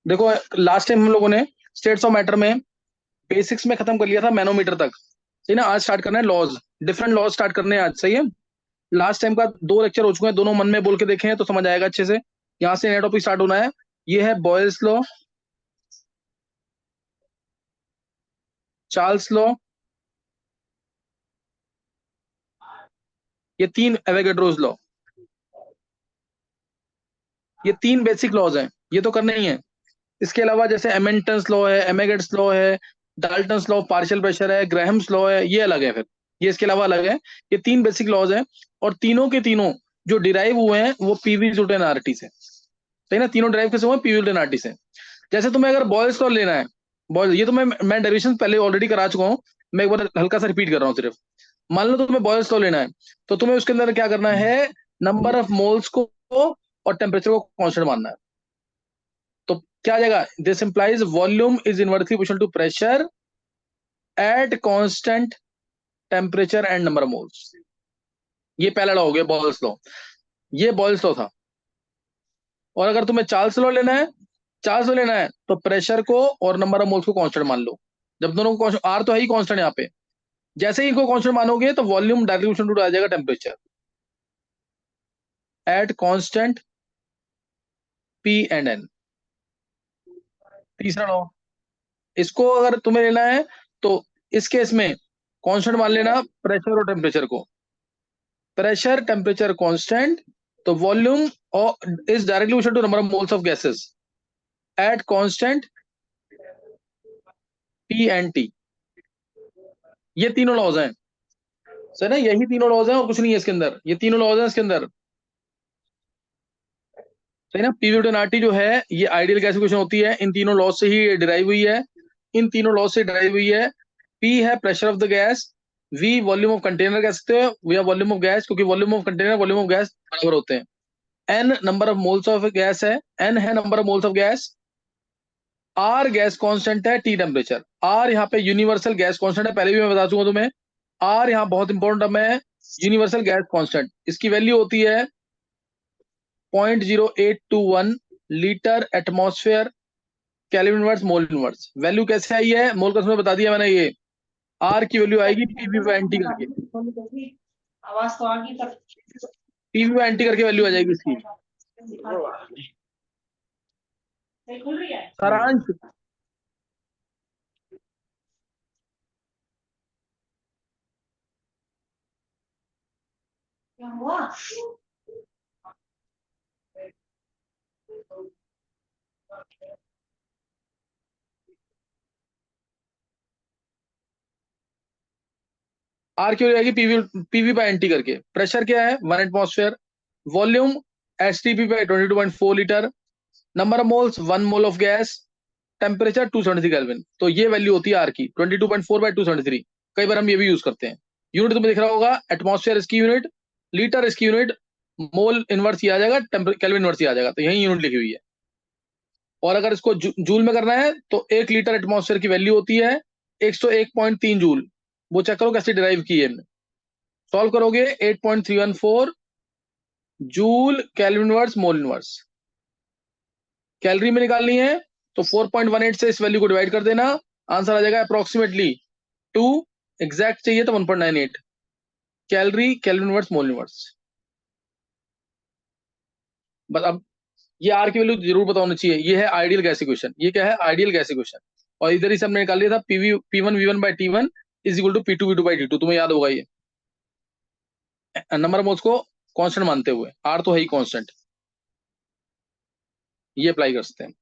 देखो last time हम लोगों ने स्टेट्स ऑफ मैटर में बेसिक्स में खत्म कर लिया था मैनोमीटर तक, सही ना। आज स्टार्ट करना है लॉज, डिफरेंट लॉज स्टार्ट करने हैं आज, सही है। लास्ट टाइम का 2 लेक्चर हो चुके हैं, दोनों मन में बोल के देखे हैं तो समझ आएगा अच्छे से। यहाँ से नया टॉपिक स्टार्ट होना है। ये है बॉयल्स लॉ, चार्ल्स लॉ, ये 3 एवोगैड्रोस लॉ। ये 3 बेसिक लॉज हैं, ये तो करने ही है। इसके अलावा जैसे एमेंटन्स लॉ है, एमेगेट्स लॉ है, डाल्टन्स लॉ पार्शियल प्रेशर है, ग्राहम्स लॉ है, ये अलग है फिर। ये इसके अलावा अलग है। ये 3 बेसिक लॉज हैं, और तीनों के तीनों जो डिराइव हुए हैं वो पीवी न्यूटन आरटी से, सही ना। तीनों डिराइव कैसे हुए हैं? पीवी न्यूटन आरटी से। जैसे तुम्हें अगर बॉयल्स लॉ लेना है, बॉयल्स, ये तो मैं डेरिवेशन पहले ऑलरेडी करा चुका हूँ। मैं एक बार हल्का सा रिपीट कर रहा हूँ सिर्फ। मान लो तुम्हें बॉयल्स लॉ लेना है, तो तुम्हें उसके अंदर क्या करना है, नंबर ऑफ मोल्स को और टेम्परेचर को कांस्टेंट मानना है। तो क्या आ जाएगा, this implies volume is inversely proportional to pressure at constant temperature and number of moles. ये पहला लॉ हो गया बॉयल्स लॉ। ये बॉयल्स लॉ था। और अगर तुम्हें चार्ल्स लॉ लेना है, चार्ल्स लॉ लेना है तो प्रेशर को और नंबर ऑफ मोल्स को कांस्टेंट मान लो। जब दोनों को आर तो है ही कांस्टेंट यहाँ पे, जैसे ही इनको कांस्टेंट मानोगे तो वॉल्यूम डायरेक्टली टू आ जाएगा temperature at constant P and N. तीसरा लॉ, इसको अगर तुम्हें लेना है तो इस केस में कांस्टेंट मान लेना प्रेशर और टेम्परेचर को। प्रेशर टेम्परेचर कांस्टेंट, तो volume is directly to number of moles of gases at constant P and T. ये तीनों लॉज हैं, सही ना। यही तीनों लॉज हैं और कुछ नहीं है इसके अंदर, ये तीनों लॉज हैं इसके अंदर, सही ना। पीवी न्यूटन आरटी जो है ये आइडियल गैस इक्वेशन होती है, इन तीनों लॉज से ही डिराइव हुई है। इन तीनों लॉज से डिराइव हुई है। पी है pressure of the gas, V volume of container कह सकते हो, वी वॉल्यूम ऑफ गैस, क्योंकि volume of container volume of gas बराबर होते हैं। N number of moles of gas है, एन है number of moles of gas. R gas constant है, टी टेम्परेचर। आर यहाँ पे यूनिवर्सल गैस कांस्टेंट है, पहले भी मैं बता चुका तुम्हें। आर यहाँ बहुत इंपॉर्टेंट टर्म है, यूनिवर्सल गैस कांस्टेंट। इसकी वैल्यू होती है 0.0821 litre atmosphere kelvin inverse mole inverse. Value कैसे आई है, मोल का तुम्हें बता दिया मैंने। ये आर की वैल्यू आएगी पीवी बाई एनटी करके, आवाज तो आ गई पर पीवी बाई एनटी करके वैल्यू आ जाएगी इसकी। खुल रही है। सारांश, क्या हुआ? आर की वैल्यू आएगी पीवी पीवी बाई एनटी करके। प्रेशर क्या है, 1 atmosphere. Volume H T P by 22.4 litre. Number of moles 1 mole of gas. Temperature 273 kelvin. तो ये वैल्यू होती है आर की, 22.4/273। कई बार हम ये भी यूज करते हैं। यूनिट तुम्हें दिख रहा होगा, एटमॉस्फेयर इसकी यूनिट, लीटर इसकी यूनिट, मोल इनवर्स ये आ जाएगा, केल्विन इनवर्स ये आ जाएगा, तो यही यूनिट लिखी हुई है। और अगर इसको जूल में करना है तो 1 लीटर एटमॉस्फेयर की वैल्यू होती है 101.3 जूल। वो चेक करो कैसे डिराइव की है हमने। सॉल्व करोगे 8.314 joule kelvin inverse mole inverse. Calorie में निकालनी है तो 4.18 से इस वैल्यू को डिवाइड कर देना, आंसर आ जाएगा अप्रोक्सीमेटली 2। एग्जैक्ट चाहिए तो 1.98 calorie kelvin inverse mole inverse. बस अब ये आर की वैल्यू जरूर पता होनी चाहिए। ये है आइडियल गैस इक्वेशन, ये क्या है, आइडियल गैस इक्वेशन। और इधर ही से हमने निकाल लिया था PV P1 V1/T1 is equal to P2 V2/T2, तुम्हें याद होगा ये। नंबर ऑफ मोल्स को कांस्टेंट मानते हुए, आर तो है ही कांस्टेंट, ये अप्लाई कर सकते हैं।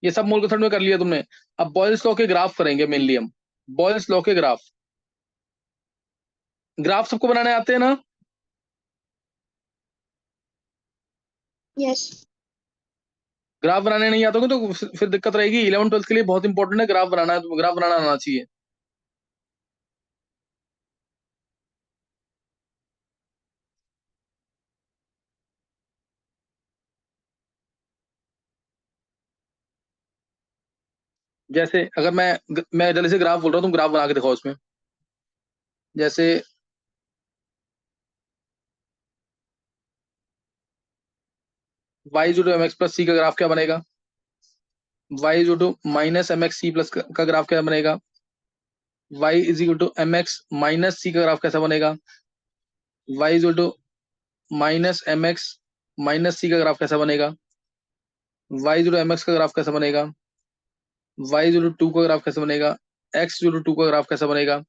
ये सब मोल मेथड में कर लिया तुमने। अब बॉयल्स लॉ के ग्राफ करेंगे मेनली हम। बॉयल्स लॉ के ग्राफ, ग्राफ सबको बनाने आते हैं ना। यस। ग्राफ बनाने नहीं आते होंगे तो फिर दिक्कत रहेगी। 11 12 के लिए बहुत इंपॉर्टेंट है ग्राफ बनाना, है तो ग्राफ बनाना आना चाहिए। जैसे अगर मैं जल्दी से ग्राफ बोल रहा हूँ, तुम ग्राफ बना के दिखाओ इसमें। जैसे y = mx + c का ग्राफ क्या बनेगा। y is to minus M X C plus का ग्राफ क्या बनेगा, y is equal to M X minus C का ग्राफ कैसा बनेगा, y is equal to minus M X minus C का ग्राफ कैसा बनेगा, y is equal to M X का ग्राफ कैसा बनेगा, y इज इक्वल टू 2 का ग्राफ कैसा बनेगा, x इज इक्वल टू 2 का ग्राफ कैसा बनेगा,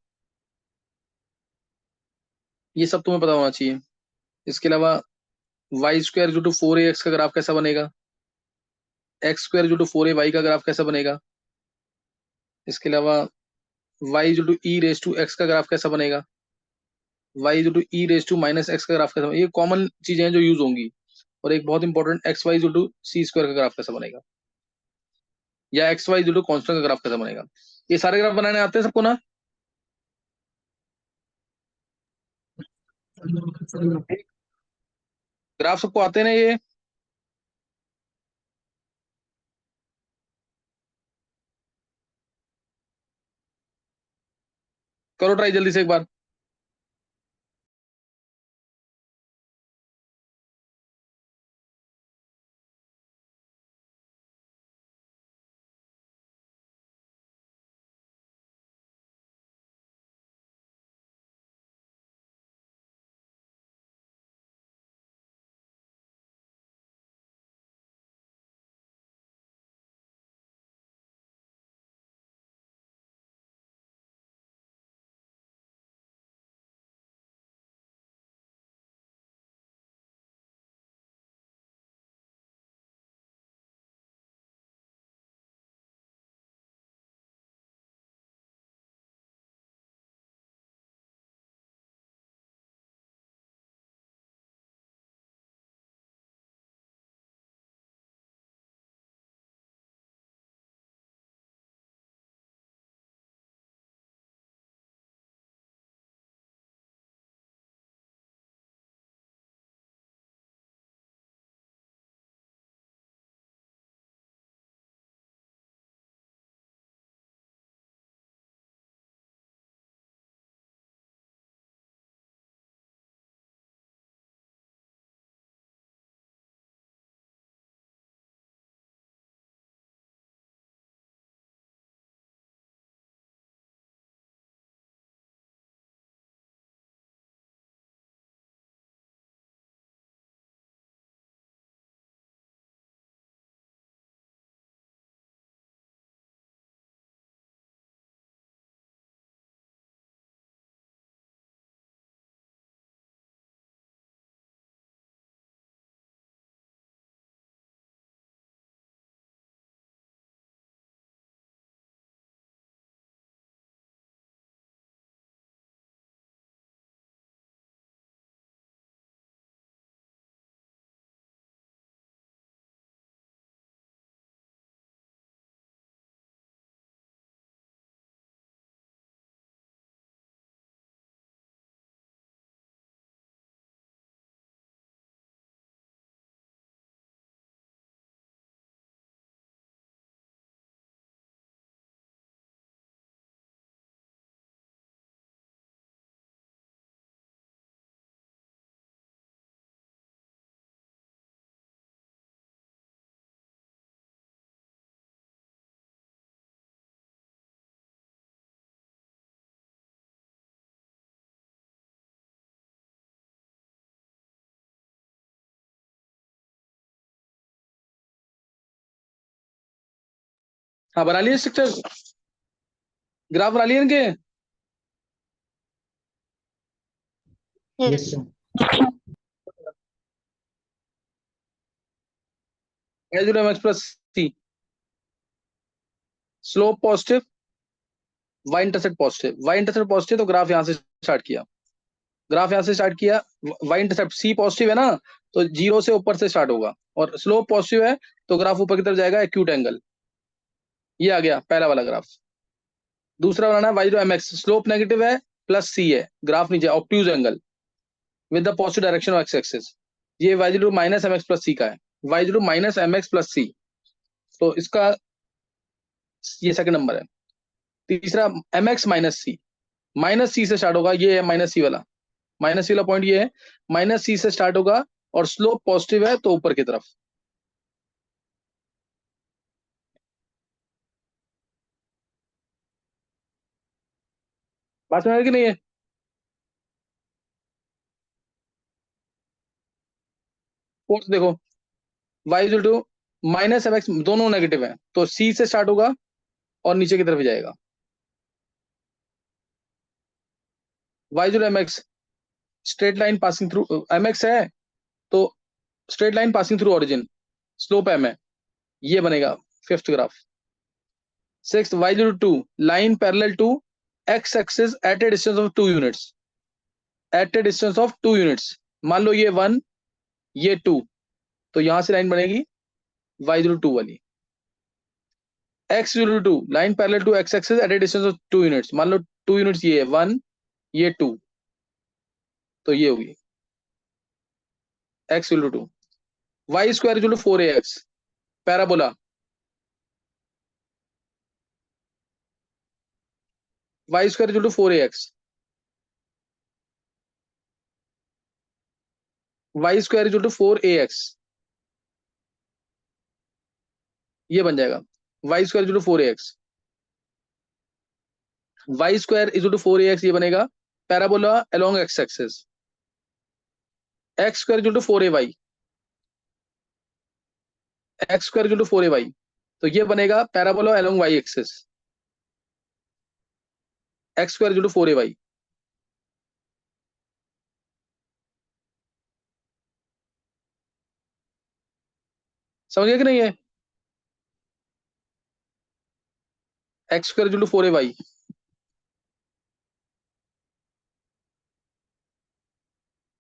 ये सब तुम्हें पता होना चाहिए। इसके अलावा Y square is to 4ax का ग्राफ कैसा बनेगा, x square is to 4ay का ग्राफ कैसा बनेगा, इसके अलावा y is to E raise to X का ग्राफ कैसा बनेगा, y is to E raise to minus X का ग्राफ कैसा बनेगा। ये कॉमन चीजें हैं जो यूज होंगी। और एक बहुत important X Y is to C square का ग्राफ कैसा बनेगा, या X Y is to constant का ग्राफ कैसा बनेगा। ये सारे ग्राफ बनाने आते हैं सबको ना। ग्राफ सबको आते हैं ना ये। करो ट्राई जल्दी से एक बार। हाँ बना लिए स्ट्रक्चर, ग्राफ बना लिए इनके। Yes. H M X plus C, slope positive, Y intercept positive, Y intercept positive तो ग्राफ यहाँ से स्टार्ट किया, ग्राफ यहाँ से स्टार्ट किया, वाई इंटरसेप्ट सी पॉजिटिव है ना, तो जीरो से ऊपर से स्टार्ट होगा, और स्लोप पॉजिटिव है तो ग्राफ ऊपर की तरफ जाएगा एक्यूट एंगल। ये आ गया पहला वाला ग्राफ। दूसरा बनाना है Y M X, slope negative है प्लस सी है, ग्राफ नीचे obtuse angle with the positive direction of X axis. ये Y to minus M X plus C का है, Y to minus M X plus C, तो इसका ये second number है। तीसरा एम एक्स माइनस सी से स्टार्ट होगा, ये है माइनस सी वाला, माइनस सी वाला पॉइंट ये है, माइनस सी से स्टार्ट होगा और स्लोप पॉजिटिव है तो ऊपर की तरफ। बात में आ रही कि नहीं है? फोर्थ देखो, Y is to minus M X, दोनों नेगेटिव है तो सी से स्टार्ट होगा और नीचे की तरफ जाएगा। Y is M X, straight line passing through, M X है तो straight line passing through origin, slope M है, ये बनेगा fifth graph. Six, Y zero two, line parallel to X axis at a distance of 2 units, at a distance of 2 units. मान लो ये 1, ये 2, तो यहां से लाइन बनेगी वाई जीरो टू वाली। X zero two, line parallel to X axis at a distance of 2 units, मान लो 2 यूनिट्स ये है 1, ये 2, तो ये होगी X zero two. Y square equal to 4ax, parabola. Y square equal to 4ax, Y square equal to 4ax, ये बन जाएगा Y square equal to 4ax। Y square equal to 4ax, ये बनेगा parabola along X axis. X square equal to 4ay, X square equal to 4ay, तो ये बनेगा parabola along Y axis. X square equal to 4ay, समझ गया कि नहीं है? X square equal to 4ay,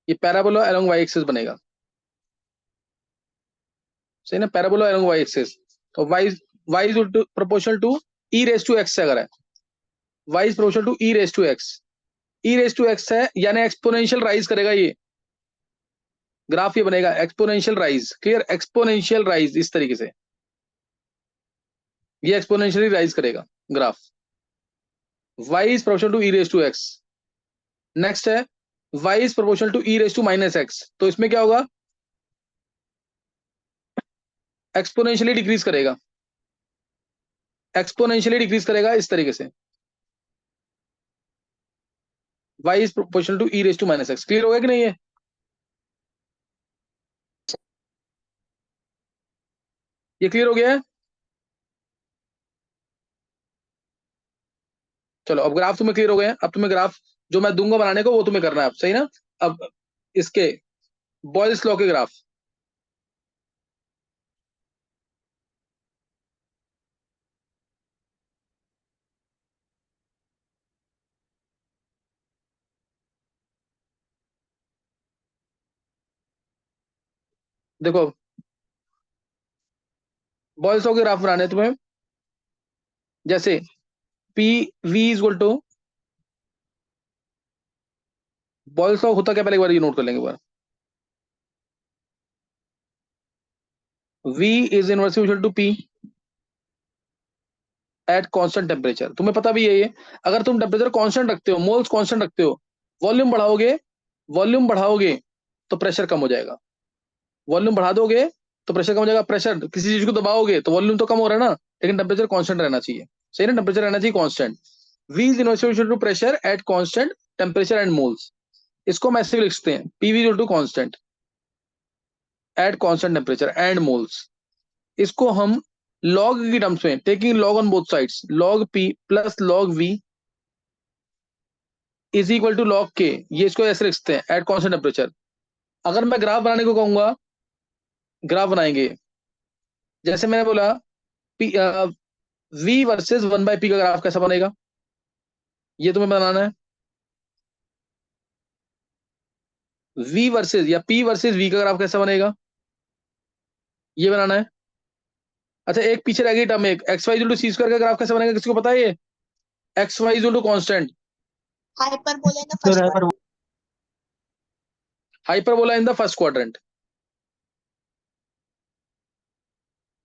ये पैराबोला अलोंग वाई एक्सिस बनेगा, सही ना? पैराबोला अलोंग वाई एक्सिस, तो Y, Y is proportional to E raise to X से अगर है, Y is proportional to E raise to X, e raise to X है यानी एक्सपोनेंशियल राइज करेगा ये ग्राफ, ये बनेगा exponential rise. Clear? Exponential rise इस तरीके से ये एक्सपोनेंशियली राइज करेगा graph. y is proportional to E raise to X. Next है y is proportional to E raise to minus X, तो इसमें क्या होगा? एक्सपोनेंशियली डिक्रीज करेगा, एक्सपोनेंशियली डिक्रीज करेगा इस तरीके से, y is proportional to E raise to minus X. Clear हो गया कि नहीं है? ये क्लियर हो गया है? चलो अब ग्राफ तुम्हें क्लियर हो गए हैं, अब तुम्हें ग्राफ जो मैं दूंगा बनाने को वो तुम्हें करना है अब, सही ना? अब इसके बॉयल्स लॉ के ग्राफ देखो, बॉयल्स लॉ के ग्राफ बनाने हैं तुम्हें। जैसे P V is equal to, Boyle's law होता क्या पहले एक बार ये नोट कर लेंगे एक बार। V is inversely equal to P at constant temperature. तुम्हें पता भी है ये, अगर तुम टेम्परेचर कांस्टेंट रखते हो, मोल्स कांस्टेंट रखते हो, वॉल्यूम बढ़ाओगे, वॉल्यूम बढ़ाओगे तो प्रेशर कम हो जाएगा, वॉल्यूम बढ़ा दोगे तो प्रेशर कम हो जाएगा। प्रेशर किसी चीज को दबाओगे तो वॉल्यूम तो कम हो रहा है ना, लेकिन टेम्परेचर कांस्टेंट रहना चाहिए, सही ना? टेम्परेचर रहना चाहिए constant. V is inversely equal to pressure at constant temperature and moles. इसको हम ऐसे भी लिख सकते हैं, PV equal to constant at constant temperature and moles. इसको हम लॉग की टर्म्स में, taking log on both sides, log P plus log V is equal to log K, ये इसको ऐसे लिखते हैं एट कॉन्स्टेंट टेम्परेचर। अगर मैं ग्राफ बनाने को कहूंगा, ग्राफ बनाएंगे, जैसे मैंने बोला पी, वी वर्सेस 1/p का ग्राफ कैसा बनेगा, ये तुम्हें बनाना है। वी वर्सेस या पी वर्सेस वी का ग्राफ कैसा बनेगा, ये बनाना है। अच्छा एक पीछे रह गई टर्म, एक X Y to C square का ग्राफ कैसा बनेगा, किसी को पता है ये? X Y to constant, hyperbola in the Sir, first hyper quadrant. Hyperbola in the first quadrant,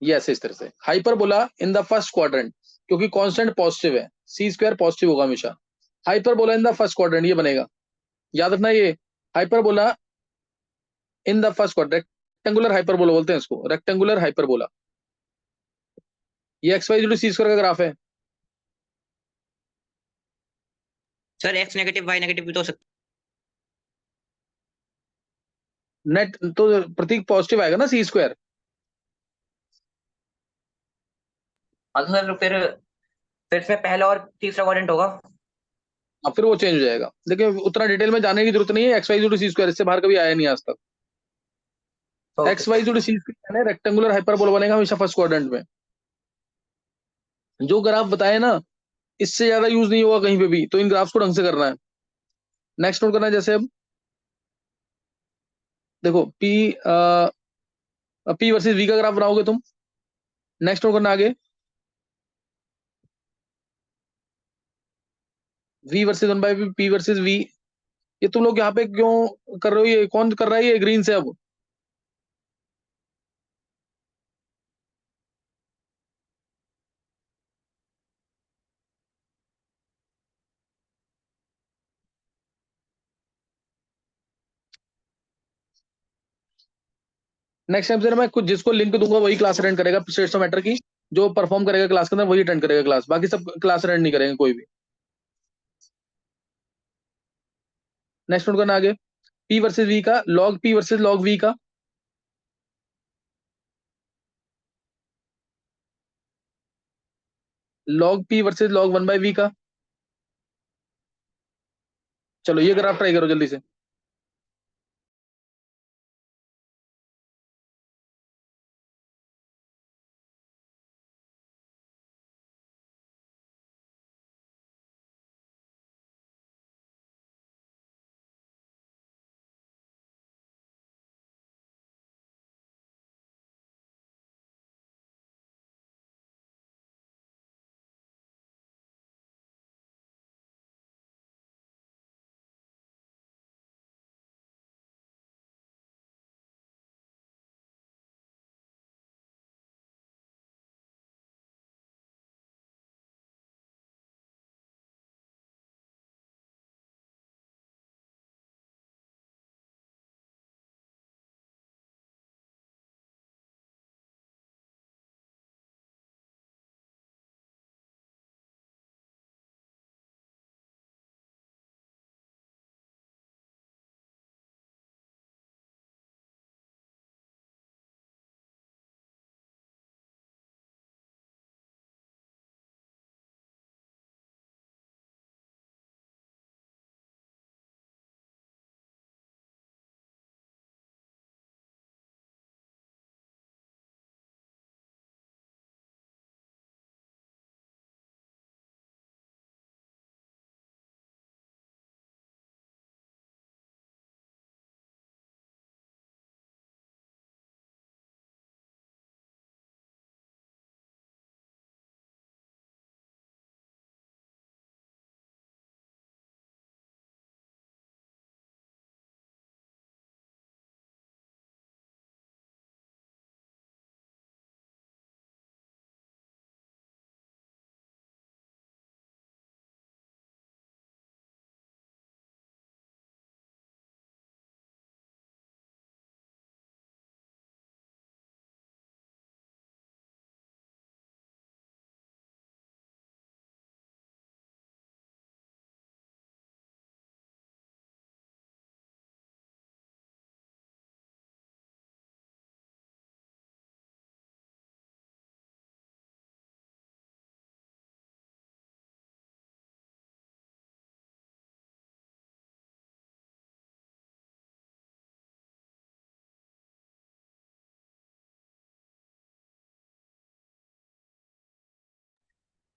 ये ऐसे इस तरह से hyperbola in the first quadrant, क्योंकि कांस्टेंट पॉजिटिव है, सी स्क्वायर पॉजिटिव होगा हमेशा। Hyperbola in the first quadrant ये बनेगा, याद रखना ये hyperbola in the first quadrant, rectangular hyperbola बोलते हैं इसको, रेक्टेंगुलर हाइपरबोला। ये एक्स वाई सी स्क्वायर का ग्राफ है। Sir X negative Y negative भी तो हो सकता नेट तो प्रतीक पॉजिटिव आएगा ना सी स्क्वायर। है। तो सर फिर इसमें पहला और तीसरा क्वाड्रेंट होगा। अब फिर वो चेंज हो जाएगा। देखिए उतना डिटेल में जाने की जरूरत नहीं है, एक्स वाई जोड़ सी स्क्वायर इससे बाहर कभी आया नहीं आज तक। ओके एक्स वाई जोड़ सी स्क्वायर रेक्टेंगुलर हाइपरबोल बनेगा हमेशा फर्स्ट क्वाड्रेंट में। जो ग्राफ बताए ना इससे ज्यादा यूज नहीं होगा कहीं पे भी, तो इन ग्राफ्स को ढंग से करना है। नेक्स्ट नोट करना है, जैसे अब देखो पी वर्सेस वी का ग्राफ बनाओगे तुम। नेक्स्ट नोट करना आगे, V versus one by P versus V. ये तुम लोग यहाँ पे क्यों कर रहे हो, ये कौन कर रहा है ये ग्रीन से अब। नेक्स्ट टाइम से ना मैं कुछ जिसको लिंक दूंगा वही क्लास अटेंड करेगा स्टेट्स ऑफ मैटर की। जो परफॉर्म करेगा क्लास के अंदर वही अटेंड करेगा क्लास, बाकी सब क्लास अटेंड नहीं करेंगे कोई भी। नेक्स्ट नोट करना आगे, पी वर्सेस वी का log P versus log V का। Log P versus log one by V का। चलो ये ग्राफ ट्राई करो जल्दी से।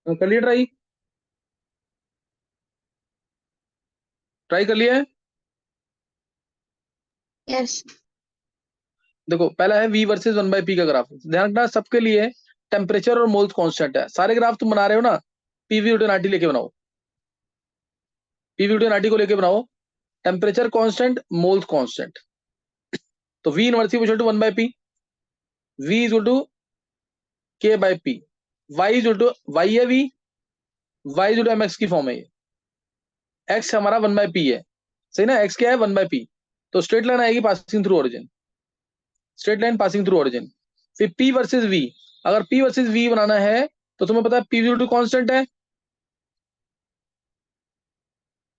कर लिया ट्राई, ट्राई कर लिया है। यस। देखो पहला है we versus one by P का ग्राफ, ध्यान रखना सबके लिए टेम्परेचर और मोल्स कांस्टेंट है। सारे ग्राफ तुम बना रहे हो ना पीवी यूटी नाटी लेके बनाओ, पीवी यूटी नाटी को लेके बनाओ। Temperature constant, moles constant. तो V inverse equal to one by P, V is to K by P, Y is to Y है V, Y is to M X की form है ये। एक्स हमारा one by P है, सही ना, x क्या है वन बाई पी। तो स्ट्रेट लाइन आएगी passing through origin, straight line passing through origin. फिर पी वर्सेस वी, अगर पी वर्सेस वी बनाना है तो तुम्हें पता है पी टू कांस्टेंट है,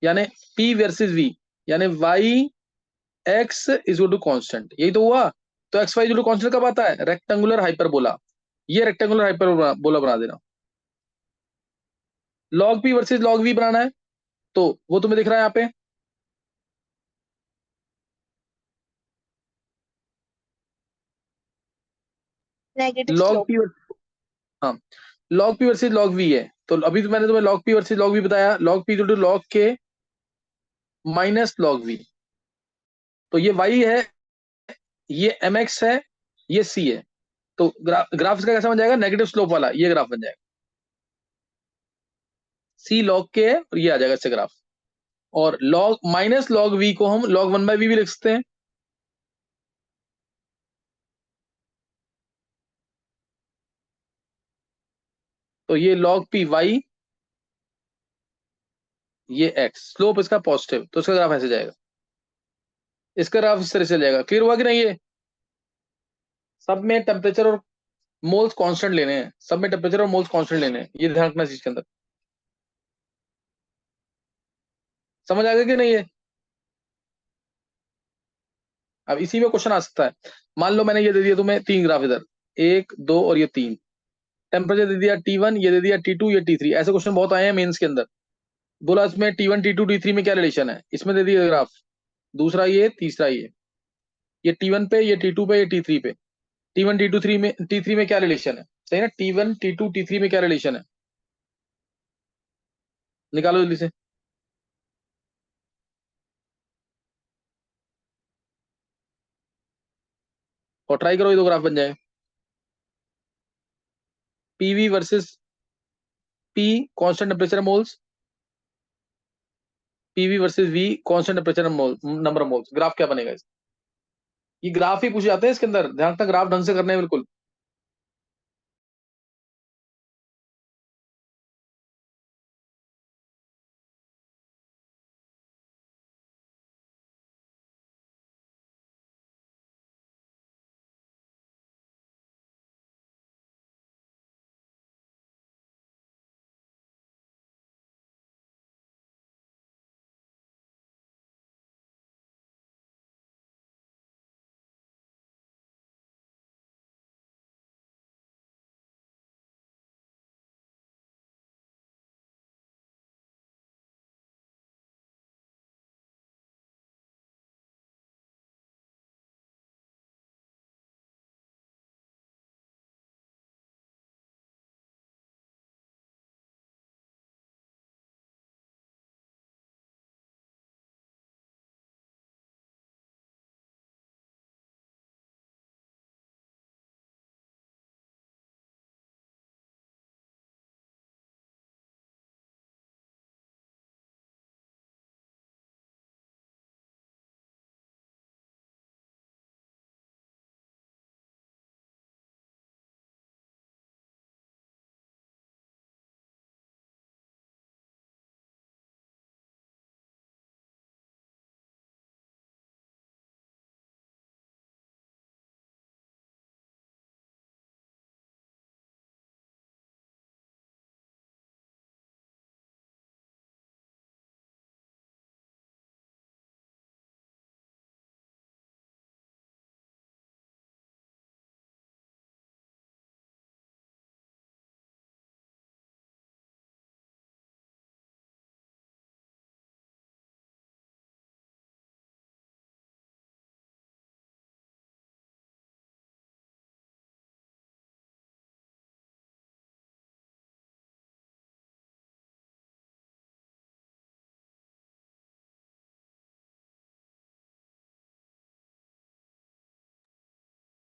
यानी P वर्सेस V, यानी y x is to constant, यही तो हुआ। तो X Y is to constant कब आता है? Rectangular hyperbola. ये रेक्टेंगुलर हाइपरबोला बना देना। log P versus log V बनाना है, तो वो तुम्हें दिख रहा है यहाँ पे, नेगेटिव log स्लोप। P, हाँ, log P versus log V है। तो अभी तो मैंने तुम्हें log P versus log V बताया, log P is to log K minus log V। तो ये y है, ये mx है, ये c है। तो ग्राफ इसका कैसा बन जाएगा? नेगेटिव स्लोप वाला ये ग्राफ बन जाएगा। c log k है और ये आ जाएगा इससे ग्राफ। और log माइनस log v को हम log 1/v भी लिख सकते हैं। तो ये log p y, ये x, स्लोप इसका पॉजिटिव, तो इसका ग्राफ ऐसे जाएगा। इसका ग्राफ इस तरह से जाएगा। क्लियर हुआ कि नहीं? ये सब में टेम्परेचर और मोल्स कांस्टेंट लेने हैं, सब में टेम्परेचर और मोल्स कांस्टेंट लेने हैं, ये ध्यान रखना इस चीज के अंदर। समझ आ गया कि नहीं? ये अब इसी में क्वेश्चन आ सकता है। मान लो मैंने ये दे दिया तुम्हें 3 ग्राफ, इधर 1 2 और ये 3, टेम्परेचर दे दिया T1, ये दे दिया T2, ये T3। ऐसे क्वेश्चन बहुत आए हैं मेंस के अंदर। बोला इसमें T1 T2 T3 में क्या रिलेशन है, इसमें दे दिया ग्राफ, दूसरा ये, तीसरा ये T1 पे, ये T2 पे, ये T3 पे। T1 T2 3 में, T3 में क्या रिलेशन है? सही ना? T1 T2 T3 में क्या रिलेशन है? निकालो जल्दी से, और ट्राई करो, ये दो ग्राफ बन जाए। PV versus P constant temperature moles, PV versus V constant temperature mole, number of moles. Graph क्या बनेगा इसका? ये ग्राफ ही पूछे जाते हैं इसके अंदर, ध्यान तक ग्राफ ढंग से करने हैं बिल्कुल।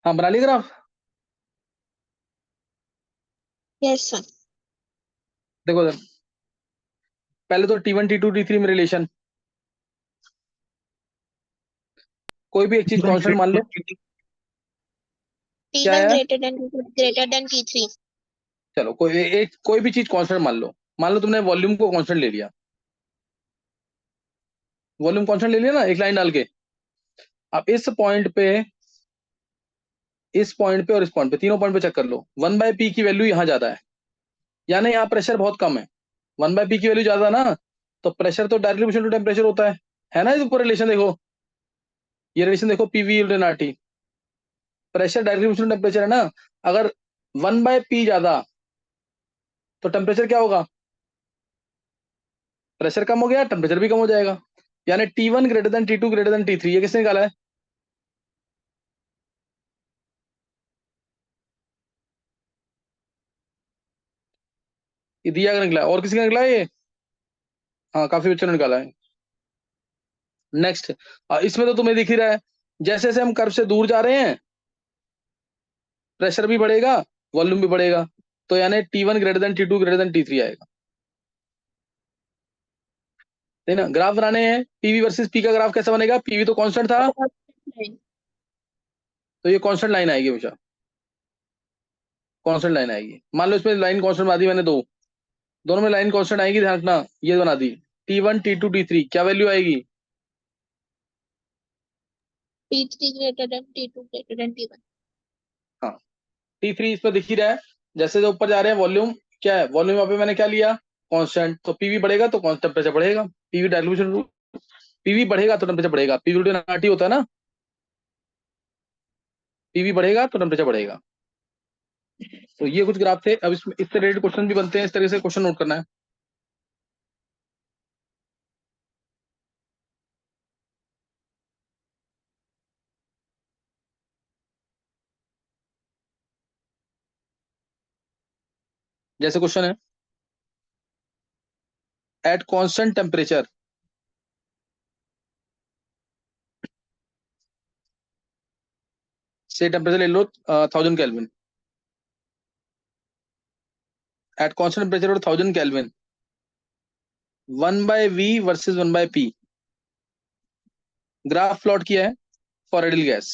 हाँ, बना लिया ग्राफ। Yes sir. देखो सर, पहले तो T1 T2 T3 में रिलेशन, कोई भी एक चीज कांस्टेंट मान लो। क्या T1 है? greater than T3। चलो कोई भी चीज कांस्टेंट मान लो। मान लो तुमने वॉल्यूम को कांस्टेंट ले लिया, वॉल्यूम कांस्टेंट ले लिया ना, एक लाइन डाल के। अब इस पॉइंट पे और इस पॉइंट पे, तीनों पॉइंट पे चेक कर लो, 1/p की वैल्यू यहाँ ज्यादा है, यानी यहाँ प्रेशर बहुत कम है। 1/p की वैल्यू ज्यादा ना, तो प्रेशर तो डायरेक्टली प्रोपोर्शनल टू टेम्परेचर होता है ना। इसको रिलेशन देखो, ये रिलेशन देखो, PV in RT. Pressure directly proportional temperature है ना। अगर 1/p ज्यादा तो टेम्परेचर क्या होगा? प्रेशर कम हो गया, टेम्परेचर भी कम हो जाएगा। यानी T1 greater than T2 greater than T3। ये किसने निकाला है? ये दिया का निकला है। और किसी का निकला है ये? हाँ, काफी बच्चों ने निकाला है। नेक्स्ट, इसमें तो तुम्हें दिख ही रहा है, जैसे जैसे हम कर्व से दूर जा रहे हैं प्रेशर भी बढ़ेगा, वॉल्यूम भी बढ़ेगा। तो यानी T1 greater than T2 greater than T3 आएगा। है ना। ग्राफ बनाने हैं, पीवी वर्सेस पी का ग्राफ कैसा बनेगा? पीवी तो कांस्टेंट था, तो ये कांस्टेंट लाइन आएगी हमेशा, कांस्टेंट लाइन आएगी। मान लो इसमें लाइन कांस्टेंट बना दी मैंने दो, दोनों में लाइन कांस्टेंट आएगी, ध्यान रखना। ये बना दी T1 T2 T3, क्या वैल्यू आएगी? T3 greater than T2 greater than T1. हाँ, T3 इस पर दिख ही रहा है। जैसे जो ऊपर जा रहे हैं वॉल्यूम क्या है? वॉल्यूम यहाँ पे मैंने क्या लिया? कांस्टेंट। तो पीवी बढ़ेगा तो टेम्परेचर बढ़ेगा। पीवी डायल्यूशन रूल, पीवी बढ़ेगा तो टेम्परेचर बढ़ेगा। पीवी रूल नाटी होता है ना, पीवी बढ़ेगा तो टेम्परेचर बढ़ेगा। तो ये कुछ ग्राफ थे। अब इसमें इससे रिलेटेड क्वेश्चन भी बनते हैं, इस तरह से क्वेश्चन नोट करना है। जैसे क्वेश्चन है, एट कांस्टेंट टेम्परेचर से टेम्परेचर ले लो 1000 केल्विन। एट कांस्टेंट टेम्परेचर और 1000 kelvin, 1/v versus 1/p graph plot किया है फॉर आइडियल गैस।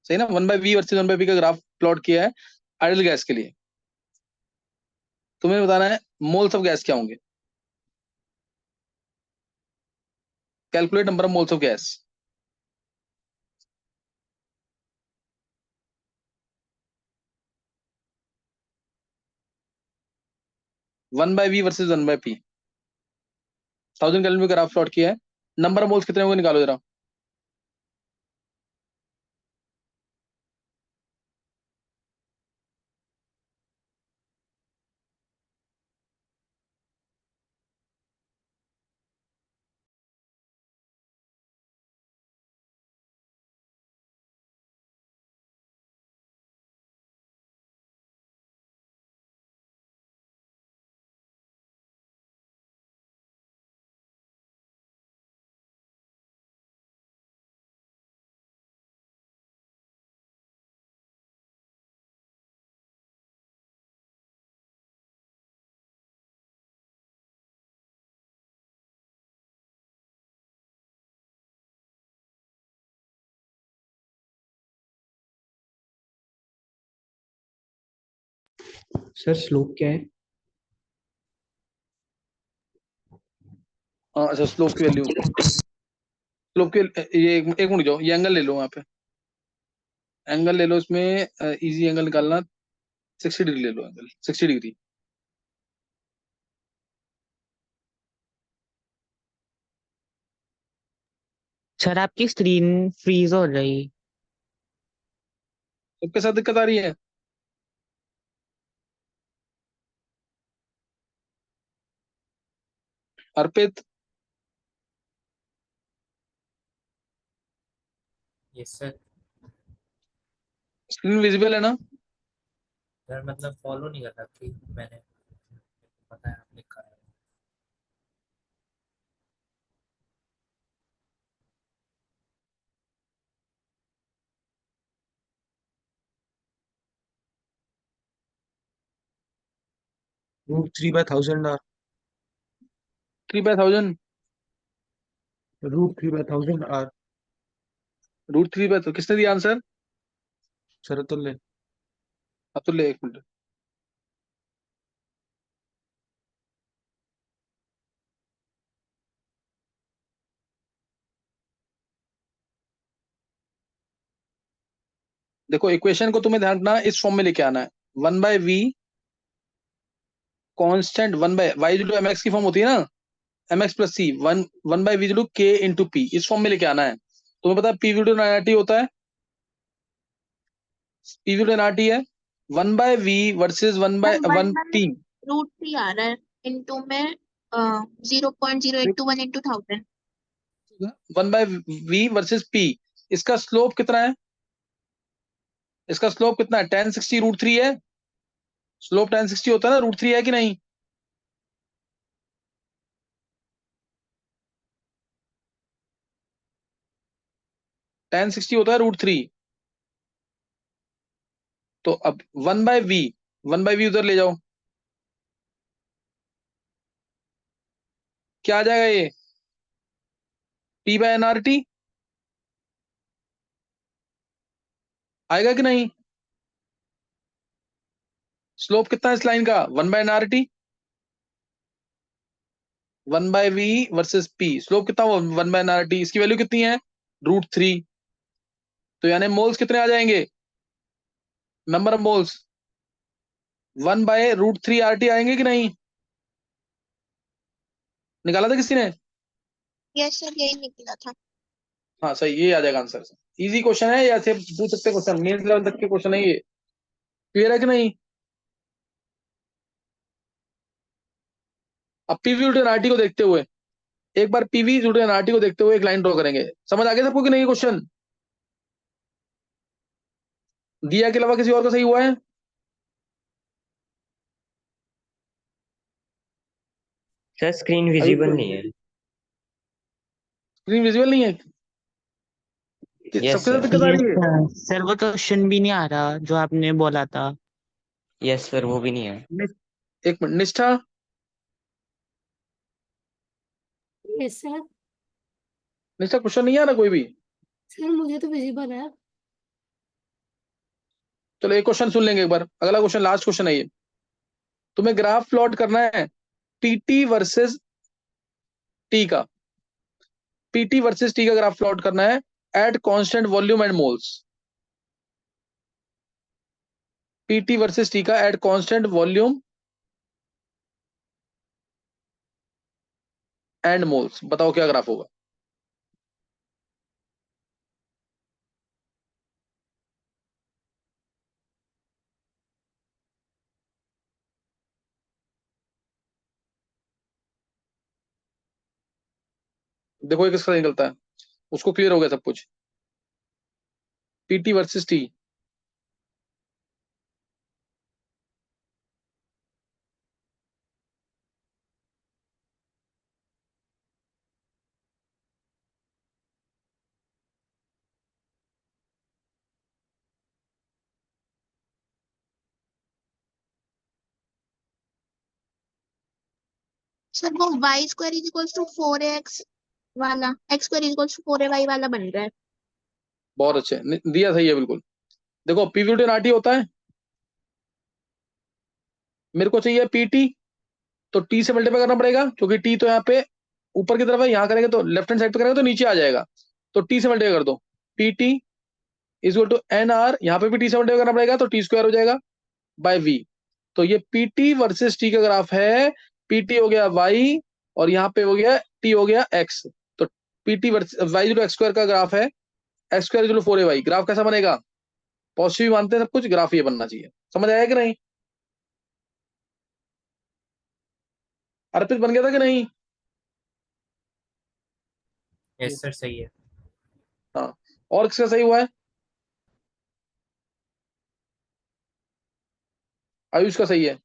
सही ना, 1/v वर्सेस 1/p का ग्राफ प्लॉट किया है आइडियल गैस के लिए। तुम्हें बताना है मोल्स ऑफ गैस क्या होंगे। Calculate number of moles of gas. 1/v versus 1/p, 1000 kelvin में ग्राफ प्लॉट किया है। नंबर ऑफ मोल्स कितने होंगे निकालो जरा। सर स्लोप क्या है? अच्छा, स्लोप की वैल्यू, स्लोप के ये एक मिनट जाओ, ये एंगल ले लो वहां पे, एंगल ले लो इसमें। इजी एंगल निकालना, 60 डिग्री ले लो, एंगल 60 डिग्री। सर आपकी स्क्रीन फ्रीज हो रही। सबके साथ दिक्कत आ रही है? अर्पित, यस सर। स्क्रीन विजिबल है ना? सर मतलब फॉलो नहीं कर रहा थी मैंने, पता है आपने कहा है। √3/1000 R। 3/1000, √3/1000 R। √3 तो किसने दिया आंसर? शरतुल्य। अब तो ले, एक मिनट। देखो, इक्वेशन को तुम्हें ध्यान रखना, इस फॉर्म में लेके आना है। 1/v कांस्टेंट 1/y जो mx की फॉर्म होती है ना, mx plus c, one by V k into P, इस फॉर्म में लेके आना है। तुम्हें पता है पी वी एनआरटी होता है, पी वी एनआरटी है 1/v वर्सेस 1/1 पी। √3 आ रहा है इनटू में 0.081 इंटू 1000। 1/v वर्सेस पी, इसका स्लोप कितना है? इसका स्लोप कितना है? 1060 √3 है। स्लोप 1060 होता है ना, √3 है कि नहीं? टेन सिक्सटी होता है √3। तो अब 1/v उधर ले जाओ, क्या आ जाएगा ये? p बाय एनआरटी आएगा कि नहीं? स्लोप कितना है इस लाइन का? 1/nrt, 1/v versus p, slope कितना हुआ? 1/nrt, इसकी वैल्यू कितनी है? √3। तो यानी मोल्स कितने आ जाएंगे? नंबर ऑफ मोल्स 1/√3 RT आएंगे कि नहीं? निकाला था किसी ने? यस सर, यही निकला था। हाँ सही, ये आ जाएगा आंसर। इजी क्वेश्चन है, या सिर्फ पूछ सकते क्वेश्चन, मेंस लेवल तक के क्वेश्चन है ये। क्लियर है कि नहीं? अब पीवी आरटी को देखते हुए, एक बार पीवी आरटी को देखते हुए एक लाइन ड्रॉ करेंगे। समझ आ गया सबको कि नहीं? क्वेश्चन दिया के अलावा किसी और का सही हुआ है? सर स्क्रीन विजिबल नहीं है। स्क्रीन विजुअल नहीं है? यस सबके साथ सर। दिक्कत आ रही है? सर वो क्वेश्चन भी नहीं आ रहा जो आपने बोला था। यस सर, वो भी नहीं है। एक मिनट, निष्ठा यस सर। निष्ठा क्वेश्चन नहीं आ रहा कोई भी? सर मुझे तो विजिबल है। चलो एक क्वेश्चन सुन लेंगे एक बार, अगला क्वेश्चन लास्ट क्वेश्चन है ये। तुम्हें ग्राफ प्लॉट करना है पीटी वर्सेस टी का, पीटी वर्सेस टी का ग्राफ प्लॉट करना है at constant volume and moles. PT versus T का at constant volume and moles, बताओ क्या ग्राफ होगा? देखो ये किसका निकलता है, उसको क्लियर हो गया सब कुछ। पीटी वर्सेस टी, सर वो y² इज 4x वाला, x² इज 4ay वाला बन रहा है। बहुत अच्छे, दिया सही है बिल्कुल। देखो पीवी आरटी होता है, मेरे को चाहिए पीटी, तो टी से मल्टीप्लाई करना पड़ेगा क्योंकि टी तो यहाँ पे ऊपर की तरफ है, यहाँ करेंगे तो लेफ्ट हैंड साइड पे करेंगे तो नीचे आ जाएगा, तो टी से मल्टीप्लाई कर दो। PT is equal to N R, यहाँ पे भी टी से मल्टीप्लाई करना पड़ेगा तो टी स्क्वायर हो जाएगा बाय वी। तो ये पीटी वर्सेस टी का ग्राफ है। पीटी हो गया वाई और यहाँ पे हो गया टी हो गया एक्स। तो पीटी वर्सेस वाई जो एक्स स्क्वायर का ग्राफ है, एक्स स्क्वायर जो 4ay, ग्राफ कैसा बनेगा? पॉजिटिव मानते हैं सब कुछ, ग्राफ ये बनना चाहिए। समझ आया कि नहीं? अर्पित बन गया था कि नहीं? यस सर, सही है। हाँ, और किसका सही हुआ है? आयुष का सही है।